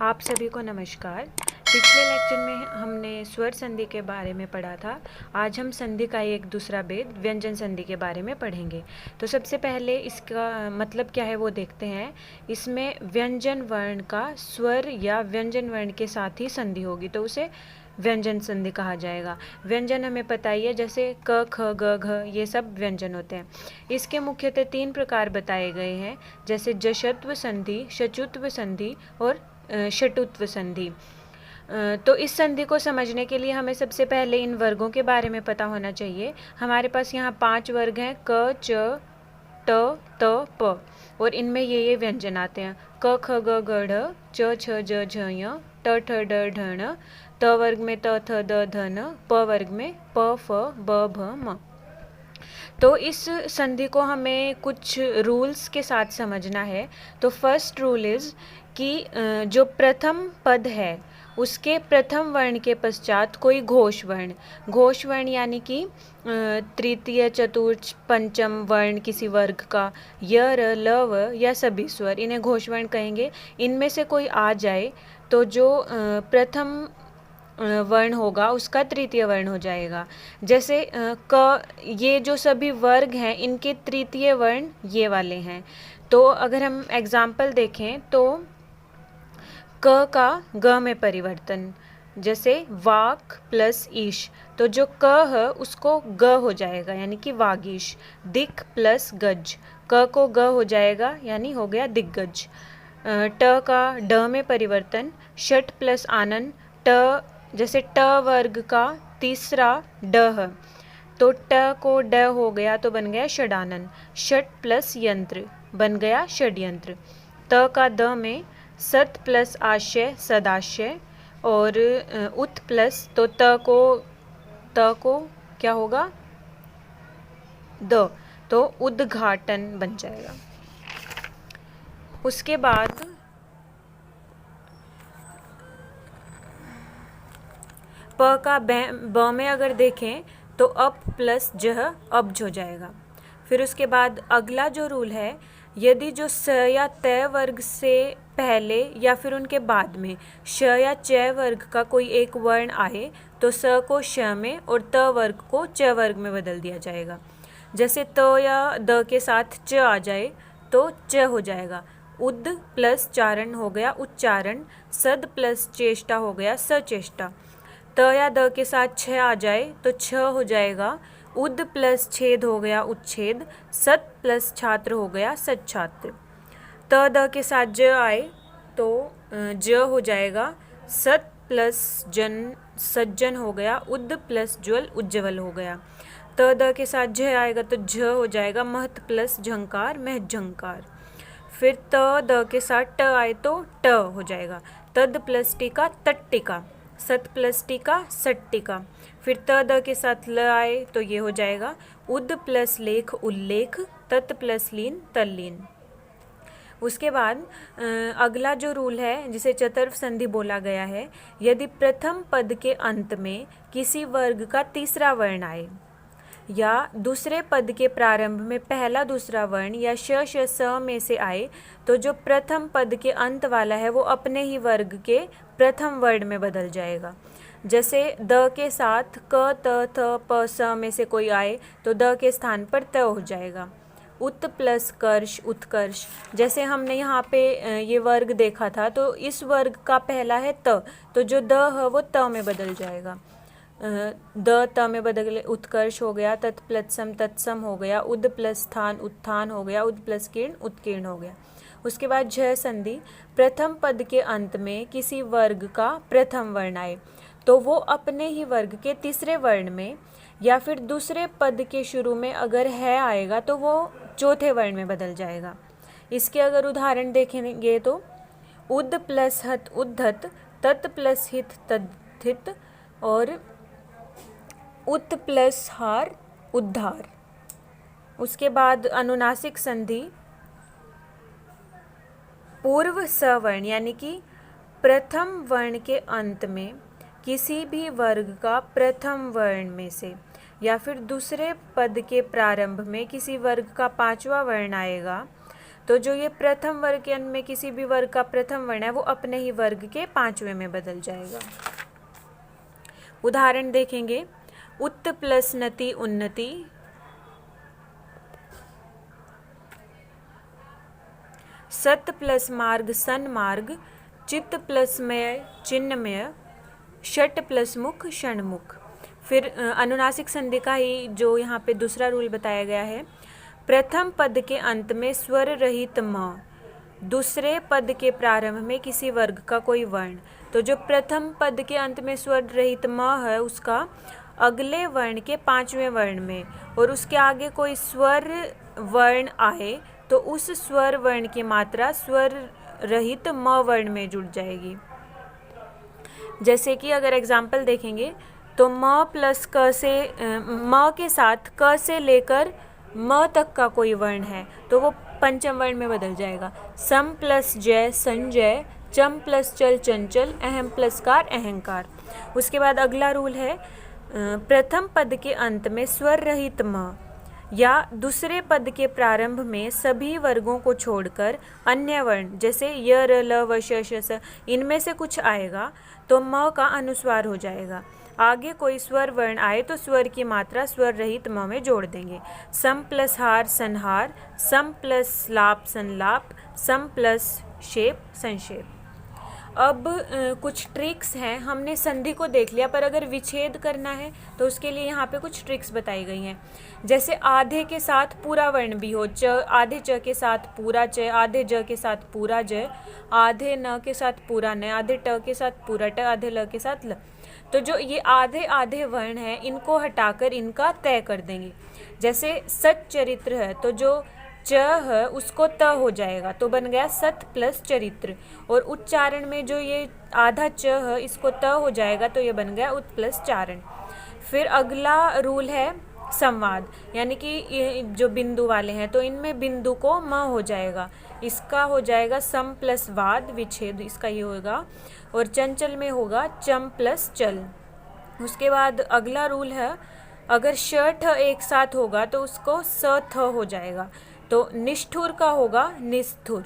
आप सभी को नमस्कार। पिछले लेक्चर में हमने स्वर संधि के बारे में पढ़ा था। आज हम संधि का एक दूसरा भेद व्यंजन संधि के बारे में पढ़ेंगे। तो सबसे पहले इसका मतलब क्या है वो देखते हैं। इसमें व्यंजन वर्ण का स्वर या व्यंजन वर्ण के साथ ही संधि होगी तो उसे व्यंजन संधि कहा जाएगा। व्यंजन हमें पता ही है, जैसे क ख ग घ ये सब व्यंजन होते हैं। इसके मुख्यतः 3 प्रकार बताए गए हैं, जैसे जशत्व संधि, शचुत्व संधि और शटुत्व संधि। तो इस संधि को समझने के लिए हमें सबसे पहले इन वर्गों के बारे में पता होना चाहिए। हमारे पास यहाँ 5 वर्ग हैं, क च ट त प, और इनमें ये व्यंजन आते हैं। क ख ग घ ढ, च छ ज झ ञ, ट ठ ड ढ ण, त वर्ग में त थ द ध न, प वर्ग में प फ ब भ म। तो इस संधि को हमें कुछ रूल्स के साथ समझना है। तो फर्स्ट रूल इज़ कि जो प्रथम पद है उसके प्रथम वर्ण के पश्चात कोई घोष वर्ण यानी कि तृतीय चतुर्थ पंचम वर्ण किसी वर्ग का य र ल व या सभी स्वर, इन्हें घोष वर्ण कहेंगे। इनमें से कोई आ जाए तो जो प्रथम वर्ण होगा उसका तृतीय वर्ण हो जाएगा। जैसे क, ये जो सभी वर्ग हैं इनके तृतीय वर्ण ये वाले हैं। तो अगर हम एग्जाम्पल देखें तो क का ग में परिवर्तन, जैसे वाक प्लस ईश, तो जो क है उसको ग हो जाएगा यानी कि वागीश। दिक प्लस गज, क को ग हो जाएगा यानी हो गया दिग्गज। ट का ड में परिवर्तन, षट प्लस आनन, ट जैसे ट वर्ग का तीसरा ड है तो ट को ड हो गया तो बन गया षडानन। षट प्लस यंत्र बन गया षड्यंत्र। त का द में सत प्लस आशय सदाशय, और उत प्लस तो त को क्या होगा द, तो उद्घाटन बन जाएगा। उसके बाद प का ब में अगर देखें तो अप प्लस जह अब्ज हो जाएगा। फिर उसके बाद अगला जो रूल है, यदि जो स या त वर्ग से पहले या फिर उनके बाद में श या च वर्ग का कोई एक वर्ण आए तो स को श में और त वर्ग को च वर्ग में बदल दिया जाएगा। जैसे त या द के साथ च आ जाए तो च हो जाएगा। उद प्लस चारण हो गया उच्चारण, सद प्लस चेष्टा हो गया सचेष्टा। त या द के साथ छ आ जाए तो छ हो जाएगा। उद प्लस छेद हो गया उच्छेद, सत प्लस छात्र हो गया सच्छात्र। त द के साथ ज आए तो ज हो जाएगा। सत प्लस जन सज्जन हो गया, उद प्लस ज्वल उज्ज्वल हो गया। त द के साथ झ आएगा तो झ हो जाएगा। महत प्लस झंकार महझंकार। फिर त द के साथ ट आए तो ट हो जाएगा। तद प्लस टीका तट्टिका, सत प्लस टीका सट्टिका। फिर त द के साथ ल आए तो ये हो जाएगा। उद प्लस लेख उल्लेख, तत् प्लस लीन तल्लीन। उसके बाद अगला जो रूल है जिसे चतुर्थ संधि बोला गया है, यदि प्रथम पद के अंत में किसी वर्ग का तीसरा वर्ण आए या दूसरे पद के प्रारंभ में पहला दूसरा वर्ण या श श स में से आए तो जो प्रथम पद के अंत वाला है वो अपने ही वर्ग के प्रथम वर्ण में बदल जाएगा। जैसे द के साथ क त थ प स में से कोई आए तो द के स्थान पर त हो जाएगा। उत प्लस कर्ष उत्कर्ष, जैसे हमने यहाँ पे ये वर्ग देखा था तो इस वर्ग का पहला है त, तो जो द है वो त में बदल जाएगा। द त में बदल उत्कर्ष हो गया। तत्प्लसम तत्सम हो गया। उद प्लस स्थान उत्थान हो गया। उद प्लस कीर्ण उत्कीर्ण हो गया। उसके बाद झ संधि, प्रथम पद के अंत में किसी वर्ग का प्रथम वर्ण आए तो वो अपने ही वर्ग के तीसरे वर्ण में या फिर दूसरे पद के शुरू में अगर है आएगा तो वो चौथे वर्ण में बदल जाएगा। इसके अगर उदाहरण देखेंगे तो उद प्लस हत उद्धत, तत् प्लस हित तद्धित, और उत प्लस हार उद्धार। उसके बाद अनुनासिक संधि, पूर्व सवर्ण यानी कि प्रथम वर्ण के अंत में किसी भी वर्ग का प्रथम वर्ण में से या फिर दूसरे पद के प्रारंभ में किसी वर्ग का पांचवा वर्ण आएगा तो जो ये प्रथम वर्ग के अंत में किसी भी वर्ग का प्रथम वर्ण है वो अपने ही वर्ग के पांचवें में बदल जाएगा। उदाहरण देखेंगे, उत प्लस नति उन्नति, सत प्लस मार्ग सन्मार्ग, चित्त प्लस मय चिन्हमय, षट प्लस मुख षणमुख। फिर अनुनासिक संधि का ही जो यहाँ पे दूसरा रूल बताया गया है, प्रथम पद के अंत में स्वर रहित म, दूसरे पद के प्रारंभ में किसी वर्ग का कोई वर्ण। तो जो प्रथम पद के अंत में स्वर रहित म है उसका अगले वर्ण के पांचवें वर्ण में और उसके आगे कोई स्वर वर्ण आए तो उस स्वर वर्ण की मात्रा स्वर रहित म वर्ण में जुड़ जाएगी। जैसे कि अगर एग्जाम्पल देखेंगे तो म प्लस क से म के साथ क से लेकर म तक का कोई वर्ण है तो वो पंचम वर्ण में बदल जाएगा। सम प्लस जय संजय, चम प्लस चल चंचल, अहम प्लस कार अहंकार। उसके बाद अगला रूल है, प्रथम पद के अंत में स्वर रहित म या दूसरे पद के प्रारंभ में सभी वर्गों को छोड़कर अन्य वर्ण जैसे य र ल व श श स इनमें से कुछ आएगा तो म का अनुस्वार हो जाएगा। आगे कोई स्वर वर्ण आए तो स्वर की मात्रा स्वर रहित म में जोड़ देंगे। सम प्लस हार संहार, सम प्लस लाप संलाप, सम प्लस शेप संक्षेप। अब कुछ ट्रिक्स हैं। हमने संधि को देख लिया, पर अगर विच्छेद करना है तो उसके लिए यहाँ पे कुछ ट्रिक्स बताई गई हैं। जैसे आधे के साथ पूरा वर्ण भी हो, च आधे च के साथ पूरा च, आधे ज के साथ पूरा ज, आधे न के साथ पूरा न, आधे ट के साथ पूरा ट, आधे ल के साथ ल। तो जो ये आधे आधे वर्ण हैं इनको हटाकर इनका तय कर देंगे। जैसे सत चरित्र है तो जो च है उसको त हो जाएगा तो बन गया सत प्लस चरित्र। और उच्चारण में जो ये आधा च है इसको त हो जाएगा तो ये बन गया उत प्लस चारण। फिर अगला रूल है संवाद, यानी कि ये जो बिंदु वाले हैं तो इनमें बिंदु को म हो जाएगा, इसका हो जाएगा सम प्लस वाद विच्छेद, इसका ये होगा। और चंचल में होगा चम प्लस चल। उसके बाद अगला रूल है, अगर श ठ एक साथ होगा तो उसको स थ हो जाएगा तो निष्ठुर का होगा निष्ठुर।